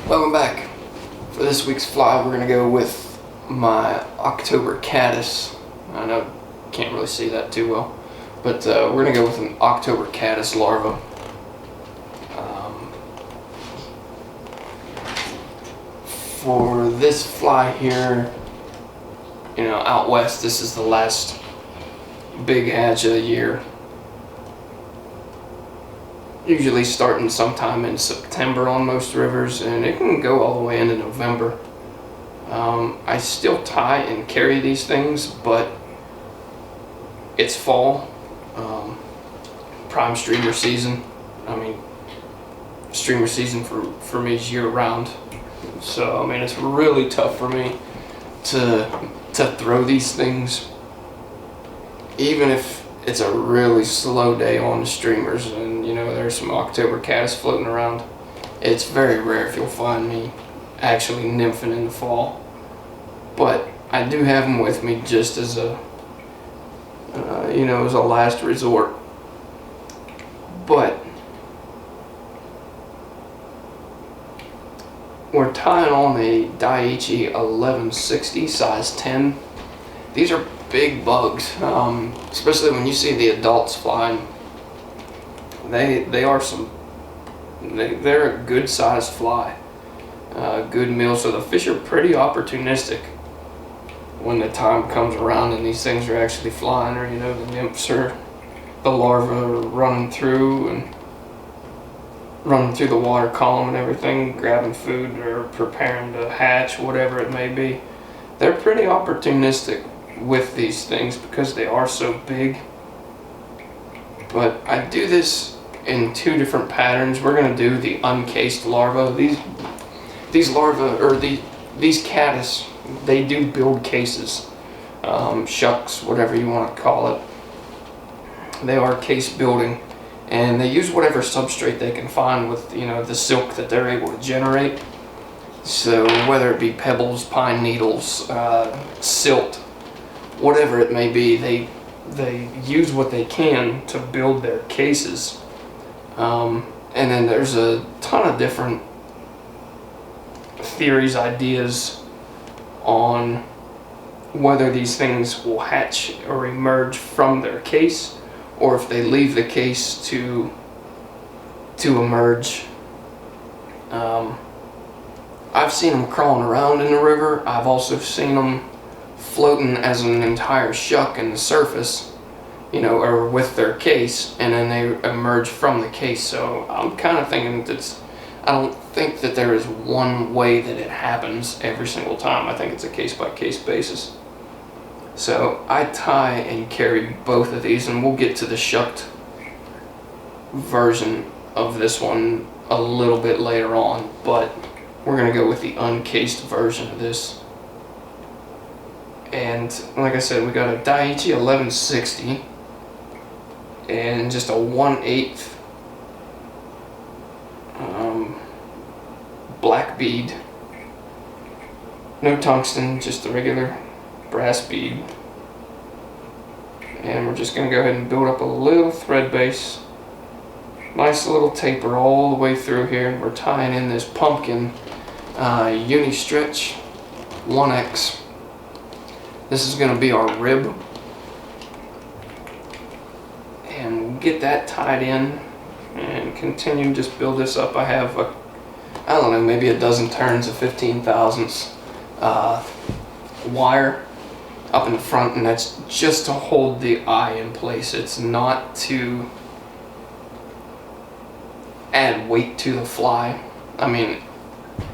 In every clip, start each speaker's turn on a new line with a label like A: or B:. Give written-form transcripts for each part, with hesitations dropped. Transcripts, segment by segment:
A: Welcome back. For this week's fly, we're going to go with my October Caddis. I know you can't really see that too well, but we're going to go with an October Caddis larva. For this fly here, out west, this is the last big hatch of the year. Usually starting sometime in September on most rivers, and it can go all the way into November. I still tie and carry these things, but it's fall, prime streamer season. Streamer season for me is year round. So it's really tough for me to throw these things, even if it's a really slow day on the streamers and there's some October Caddis floating around. It's very rare if you'll find me actually nymphing in the fall, but I do have them with me just as a as a last resort. But we're tying on a Daiichi 1160 size 10. These are big bugs, especially when you see the adults flying. They're a good sized fly, good meal. So the fish are pretty opportunistic when the time comes around and these things are actually flying, or the nymphs or the larvae are running through the water column and everything, grabbing food or preparing to hatch, whatever it may be. They're pretty opportunistic with these things because they are so big. But I do this in two different patterns. We're going to do the uncased larva. These larvae, or these caddis, they do build cases, shucks, whatever you want to call it. They are case building, and they use whatever substrate they can find with the silk that they're able to generate. So whether it be pebbles, pine needles, silt, whatever it may be, they use what they can to build their cases. And then there's a ton of different theories, ideas on whether these things will hatch or emerge from their case, or if they leave the case to emerge. I've seen them crawling around in the river. I've also seen them floating as an entire shuck in the surface, or with their case, and then they emerge from the case. So I'm kind of thinking I don't think that there is one way that it happens every single time. I think it's a case-by-case basis. So I tie and carry both of these, and we'll get to the shucked version of this one a little bit later on, but we're going to go with the uncased version of this. And like I said, we got a Daiichi 1160 and just a 1/8 black bead. No tungsten, just the regular brass bead. And we're just going to go ahead and build up a little thread base. Nice little taper all the way through here. We're tying in this pumpkin Uni-Stretch 1X. This is going to be our rib. And we'll get that tied in and continue, just build this up. I have maybe a dozen turns of 15 thousandths wire up in the front, and that's just to hold the eye in place. It's not to add weight to the fly.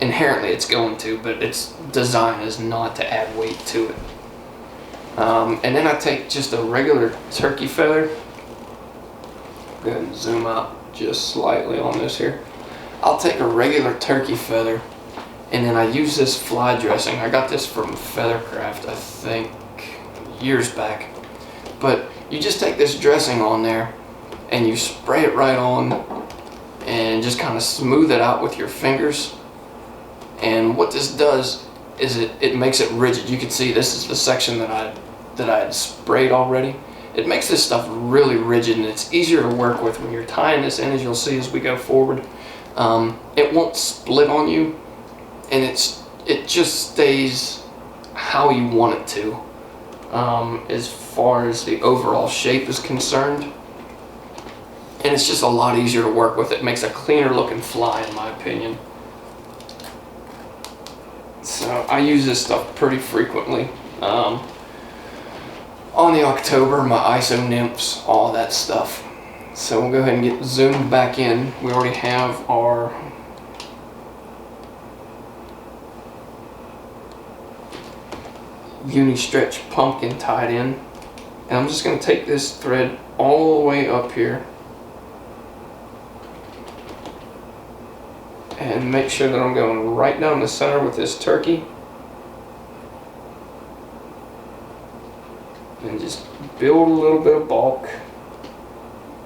A: Inherently it's going to, but its design is not to add weight to it. And then I take just a regular turkey feather. Go ahead and zoom out just slightly on this here. I'll take a regular turkey feather, and then I use this fly dressing. I got this from Feathercraft, I think, years back. But you just take this dressing on there, and you spray it right on, and just kind of smooth it out with your fingers. And what this does is it makes it rigid. You can see this is the section that I had sprayed already. It makes this stuff really rigid, and it's easier to work with when you're tying this in, as you'll see as we go forward. It won't split on you and it just stays how you want it to, as far as the overall shape is concerned. And it's just a lot easier to work with. It makes a cleaner looking fly, in my opinion. So I use this stuff pretty frequently. On the October, my ISO nymphs, all that stuff. So we'll go ahead and get zoomed back in. We already have our Uni-Stretch pumpkin tied in. And I'm just going to take this thread all the way up here and make sure that I'm going right down the center with this turkey. And just build a little bit of bulk.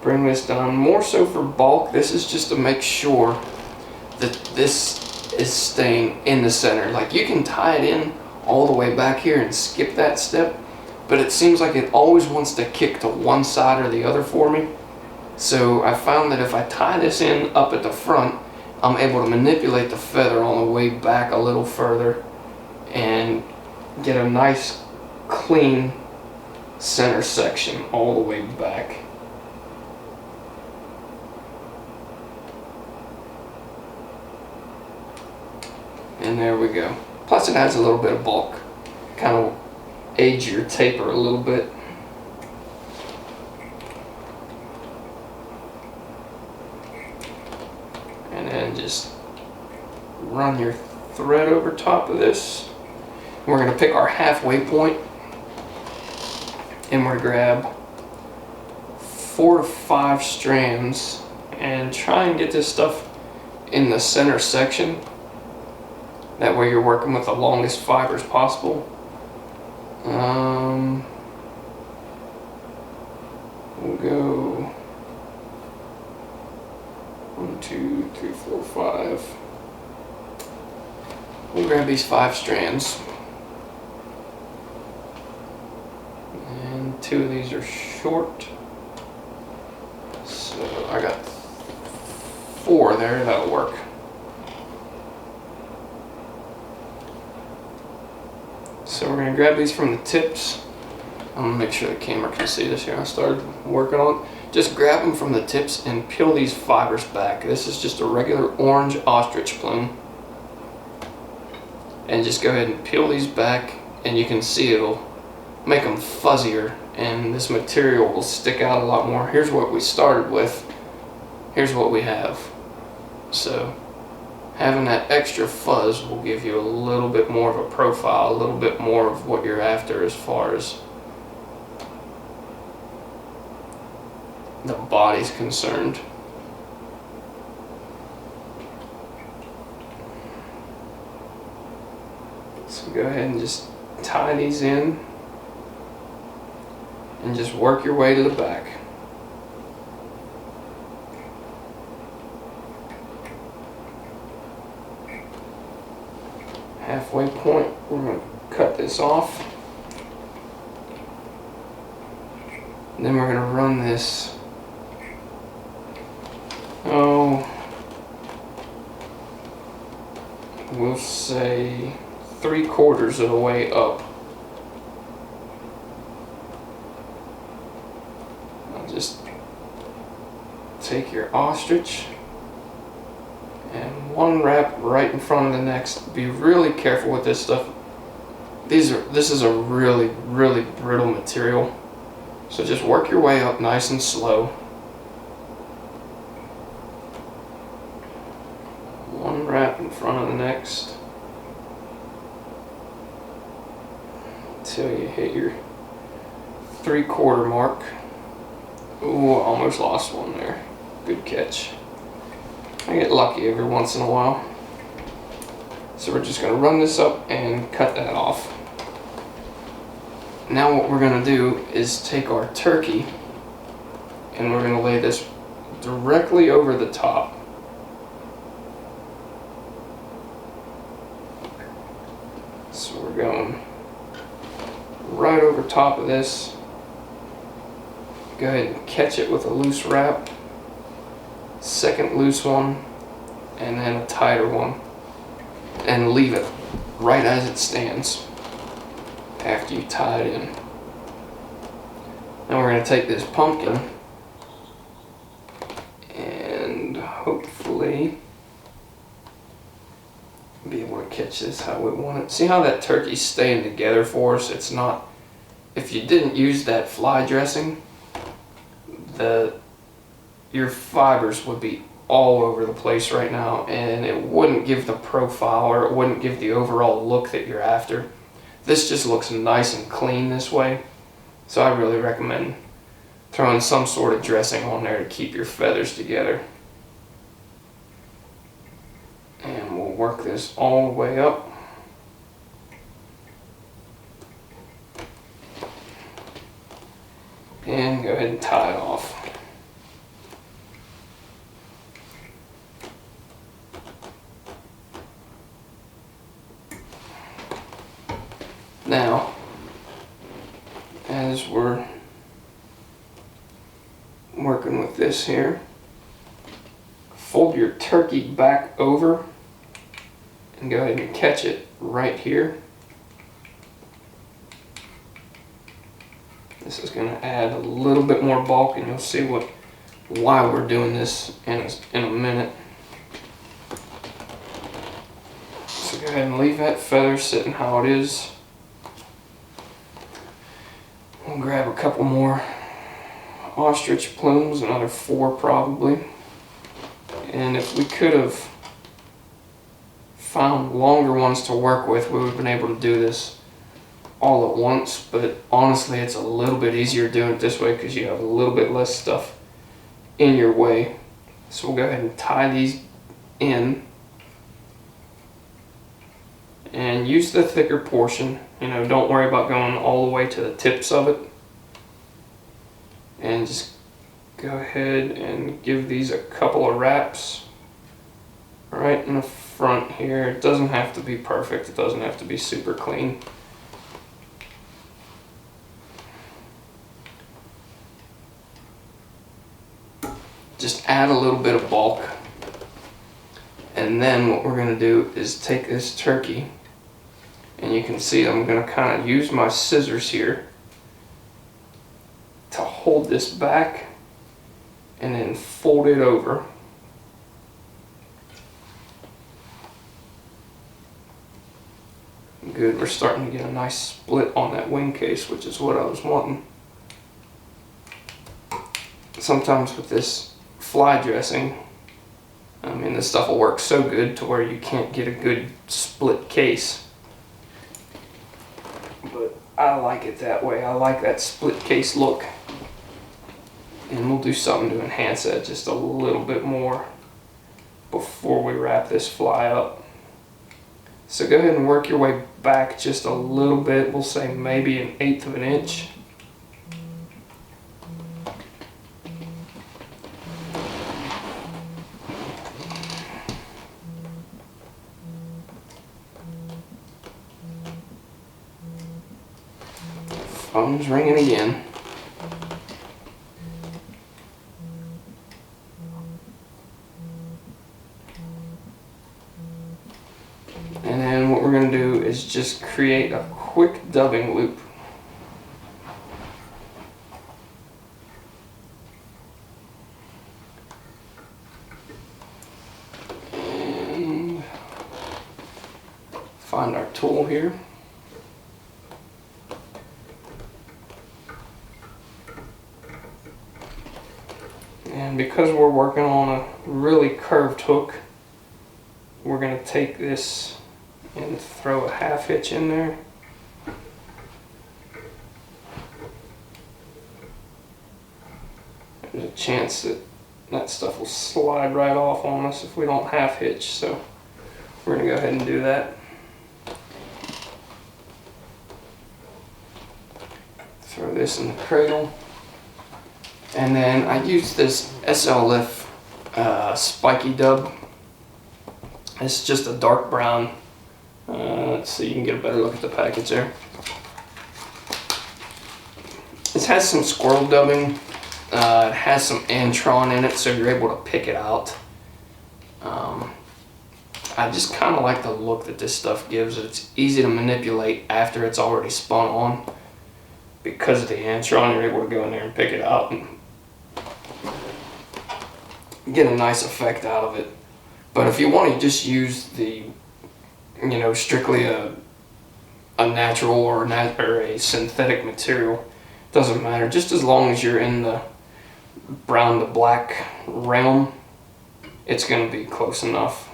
A: Bring this down. More so for bulk, this is just to make sure that this is staying in the center. Like, you can tie it in all the way back here and skip that step, but it seems like it always wants to kick to one side or the other for me. So I found that if I tie this in up at the front, I'm able to manipulate the feather on the way back a little further and get a nice clean center section all the way back. And there we go. Plus it adds a little bit of bulk. Kind of aids your taper a little bit. And then just run your thread over top of this. We're going to pick our halfway point, and we're going to grab 4 to 5 strands and try and get this stuff in the center section. That way you're working with the longest fibers possible. We'll go 1, 2, 3, 4, 5. We'll grab these 5 strands. And 2 of these are short. So I got 4 there, that'll work. So we're going to grab these from the tips. I'm going to make sure the camera can see this here. I started working on. Just grab them from the tips and peel these fibers back. This is just a regular orange ostrich plume. And just go ahead and peel these back, and you can see it'll make them fuzzier, and this material will stick out a lot more. Here's what we started with. Here's what we have. So having that extra fuzz will give you a little bit more of a profile, a little bit more of what you're after as far as the body's concerned. So go ahead and just tie these in and just work your way to the back. Halfway point, we're going to cut this off. And then we're going to run this, we'll say 3/4 of the way up. I'll just take your ostrich and one wrap right in front of the next. Be really careful with this stuff. This is a really, really brittle material. So just work your way up nice and slow. One wrap in front of the next until you hit your 3/4 mark. Ooh, almost lost one there. Good catch. I get lucky every once in a while. So we're just going to run this up and cut that off. Now what we're going to do is take our turkey and we're going to lay this directly over the top. So we're going right over top of this. Go ahead and catch it with a loose wrap. Second loose one, and then a tighter one. and leave it right as it stands after you tie it in. Now we're going to take this pumpkin and hopefully be able to catch this how we want it. See how that turkey's staying together for us? It's not, if you didn't use that fly dressing, your fibers would be all over the place right now, and it wouldn't give the profile, or it wouldn't give the overall look that you're after. This just looks nice and clean this way, so I really recommend throwing some sort of dressing on there to keep your feathers together. And we'll work this all the way up. And go ahead and tie it off. Now, as we're working with this here, fold your turkey back over and go ahead and catch it right here. This is going to add a little bit more bulk, and you'll see why we're doing this in a minute. So go ahead and leave that feather sitting how it is. We'll grab a couple more ostrich plumes, another 4 probably. And if we could have found longer ones to work with, we would have been able to do this all at once, but honestly it's a little bit easier doing it this way because you have a little bit less stuff in your way. So we'll go ahead and tie these in and use the thicker portion. You know, don't worry about going all the way to the tips of it, and just go ahead and give these a couple of wraps right in the front here. It doesn't have to be perfect, it doesn't have to be super clean. Just add a little bit of bulk, and then what we're going to do is take this turkey, and you can see I'm going to kind of use my scissors here to hold this back and then fold it over. Good, we're starting to get a nice split on that wing case, which is what I was wanting. Sometimes with this fly dressing, I mean, this stuff will work so good to where you can't get a good split case. But I like it that way. I like that split case look. And we'll do something to enhance that just a little bit more before we wrap this fly up. So go ahead and work your way back just a little bit. We'll say maybe 1/8 of an inch. Phone's ringing again. And then what we're going to do is just create a quick dubbing loop. And find our tool here. And because we're working on a really curved hook, we're going to take this and throw a 1/2 hitch in there. There's a chance that that stuff will slide right off on us if we don't 1/2 hitch, so we're going to go ahead and do that. Throw this in the cradle. And then I use this SLF Spikey dub. It's just a dark brown. Let's see, you can get a better look at the package there. It has some squirrel dubbing. It has some antron in it, so you're able to pick it out. I just kind of like the look that this stuff gives. It's easy to manipulate after it's already spun on. Because of the antron, you're able to go in there and pick it out and get a nice effect out of it. But if you want to just use the, strictly a natural or a synthetic material, doesn't matter. Just as long as you're in the brown to black realm, it's going to be close enough.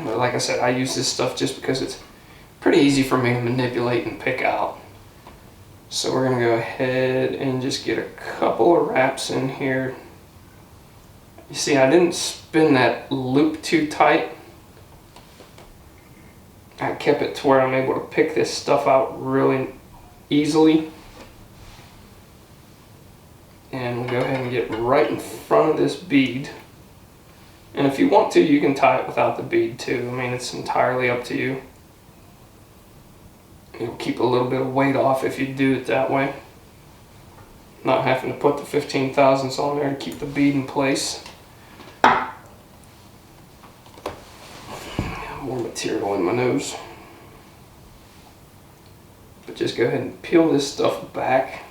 A: But like I said, I use this stuff just because it's pretty easy for me to manipulate and pick out. So we're going to go ahead and just get a couple of wraps in here. You see, I didn't spin that loop too tight. I kept it to where I'm able to pick this stuff out really easily. And we'll go ahead and get right in front of this bead. And if you want to, you can tie it without the bead too. I mean, it's entirely up to you. It'll keep a little bit of weight off if you do it that way. Not having to put the 15 thousandths on there to keep the bead in place. More material in my nose. But just go ahead and peel this stuff back.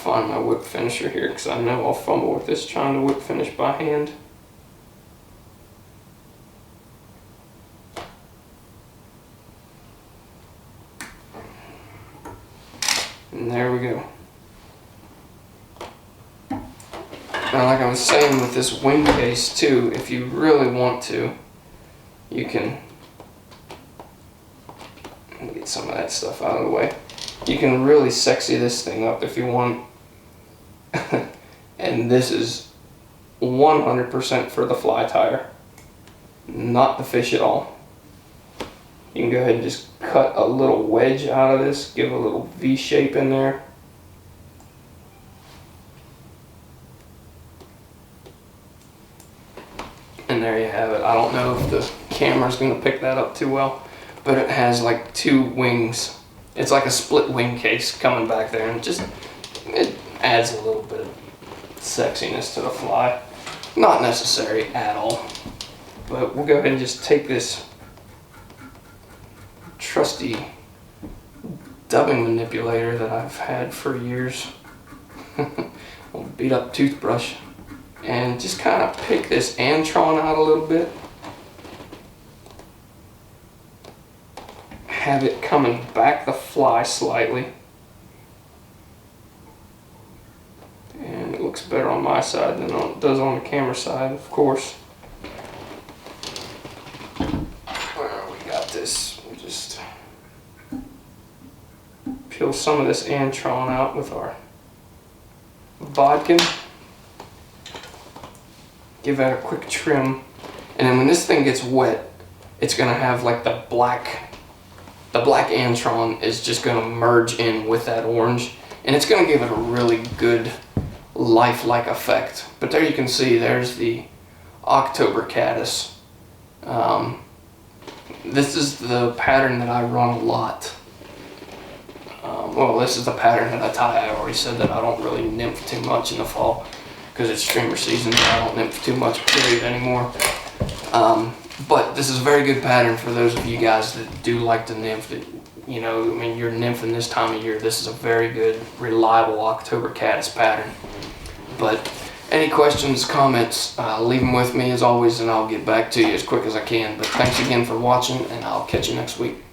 A: Find my whip finisher here because I know I'll fumble with this trying to whip finish by hand. And there we go. Now, like I was saying with this wing case too, if you really want to, you can get some of that stuff out of the way. You can really sexy this thing up if you want. And this is 100% for the fly tire, not the fish at all. You can go ahead and just cut a little wedge out of this, give a little V shape in there. And there you have it. I don't know if the camera's going to pick that up too well, but it has like two wings. It's like a split wing case coming back there, and it adds a little bit of sexiness to the fly. Not necessary at all, but we'll go ahead and just take this trusty dubbing manipulator that I've had for years, a beat up toothbrush, and just kind of pick this antron out a little bit. Have it coming back the fly slightly. And it looks better on my side than it does on the camera side, of course. Where we got this, we'll just peel some of this antron out with our bodkin. Give that a quick trim. And then when this thing gets wet, it's gonna have like the black antron is just going to merge in with that orange, and it's going to give it a really good lifelike effect. But there you can see there's the October Caddis. This is the pattern that I run a lot. Well, this is the pattern that I tie. I already said that I don't really nymph too much in the fall because it's streamer season, but I don't nymph too much period anymore. But this is a very good pattern for those of you guys that do like to nymph. That, you're nymphing this time of year. This is a very good, reliable October Caddis pattern. But any questions, comments, leave them with me as always, and I'll get back to you as quick as I can. But thanks again for watching, and I'll catch you next week.